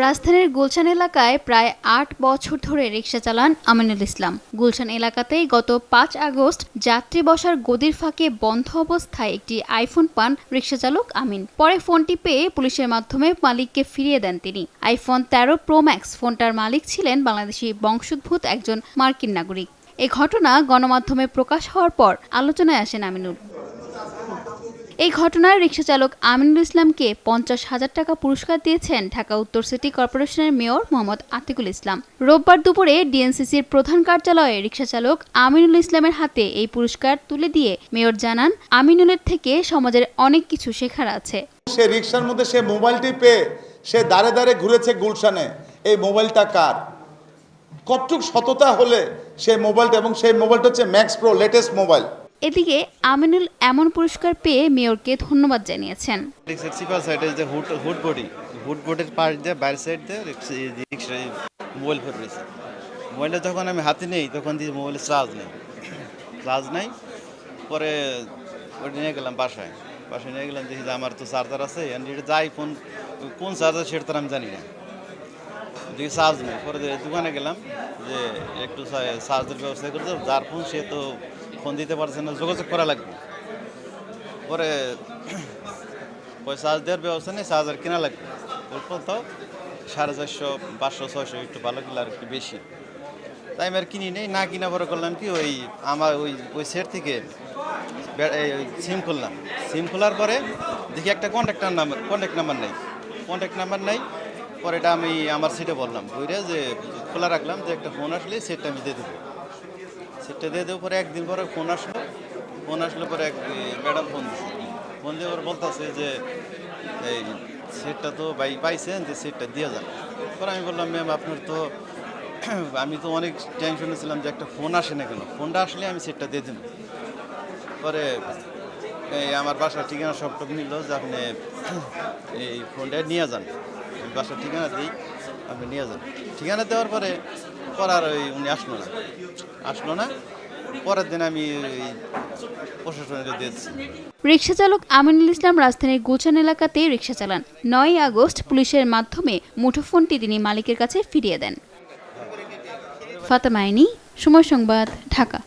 রাজধানীর গুলশান এলাকায় প্রায় ৮ বছর ধরে রিকশা চালান আমিনুল ইসলাম। গুলশান এলাকাতেই গত ৫ আগস্ট যাত্রী বসার গদির ফাঁকে বন্ধ অবস্থায় একটি আইফোন পান রিকশা চালক আমিন। পরে ফোনটি পেয়ে পুলিশের মাধ্যমে মালিককে ফিরিয়ে দেন তিনি। আইফোন ১৩ প্রো ম্যাক্স ফোনটার মালিক ছিলেন বাংলাদেশি বংশোদ্ভূত একজন মার্কিন নাগরিক। এ ঘটনা গণমাধ্যমে প্রকাশ হওয়ার পর আলোচনায় আসেন আমিনুল। এই ঘটনায় রিকশা চালক আমিনুল ইসলামকে ৫০,০০০ টাকা পুরস্কার দিয়েছেন ঢাকা উত্তর সিটি কর্পোরেশনের মেয়র মোহাম্মদ আতিকুল ইসলাম। রোববার দুপুরে ডিএনসিসির প্রধান কার্যালয়ে রিকশা চালক আমিনুল ইসলামের হাতে এই পুরস্কার তুলে দিয়ে মেয়র জানান, আমিনুলের থেকে সমাজের অনেক কিছু শেখার আছে। সে রিকশার মধ্যে সে মোবাইলটি পেয়ে সে দাঁড়ে দাঁড়ে ঘুরেছে গুলশানে। এই মোবাইলটা কার, কতটুক সততা হলে সেই মোবাইলটা, এবং সেই মোবাইলটা হচ্ছে ম্যাক্স প্রো লেটেস্ট মোবাইল। এদিকে আমিনুল এমন পুরস্কার পেয়ে মেয়রকে ধন্যবাদ জানিয়েছেন। মোবাইলটা যখন আমি হাতে নেই তখন দিয়ে মোবাইলে চার্জ নেই। পরে ওটা নিয়ে গেলাম বাসায় নিয়ে গেলাম, দেখি যে আমার তো চার্জার আছে, যাই ফোন কোন চার্জার সেটা তো আমি জানি না, দেখি চার্জ নেই। পরে দোকানে গেলাম যে একটু চার্জের ব্যবস্থা করতে, যার ফোন সে তো ফোন দিতে পারছে না, যোগাযোগ করা লাগবে। পরে ওই চার্জ দেওয়ার ব্যবস্থা নেই, চার্জার কেনা লাগবে। তারপর তো 450, 500, 600 একটু ভালো কিলো আর একটু বেশি, তাই আমি আর কিনি নেই। না কিনা পরে করলাম কি, ওই আমার ওই সেট থেকে সিম খুললাম। সিম খোলার পরে দেখি একটা কন্ট্যাক্ট নাম্বার নেই। পরে এটা আমি আমার সিটে বললাম, বুঝলে যে খোলা রাখলাম, যে একটা ফোন আসলে সেটটা আমি দিয়ে দেবো। সেটটা দিয়ে দেবো। পরে একদিন পরে ফোন আসলো পরে এক ম্যাডাম ফোন দিয়ে ওরা বলতেছে যে এই সেটটা তো পাইছেন, যে সেটটা দিয়ে যান। পরে আমি বললাম, ম্যাম আপনার তো আমি তো অনেক টেনশনে ছিলাম যে একটা ফোন আসে না কেন, ফোনটা আসলে আমি সেটটা দিয়ে দেবো। পরে এই আমার বাসার ঠিকানা সব নিল যে আপনি এই ফোনটা নিয়ে যান। বাসার ঠিকানা দিই, আপনি নিয়ে যান। ঠিকানা দেওয়ার পরে আর উনি আসলো না। পরের দিন আমি প্রশাসনকে দিয়েছি। রিকশা চালক আমিনুল ইসলাম রাজধানীর গুলশান এলাকাতেই রিকশা চালান। ৯ আগস্ট পুলিশের মাধ্যমে মুঠোফোনটি তিনি মালিকের কাছে ফিরিয়ে দেন। ফাতেমা আইনি, সময় সংবাদ, ঢাকা।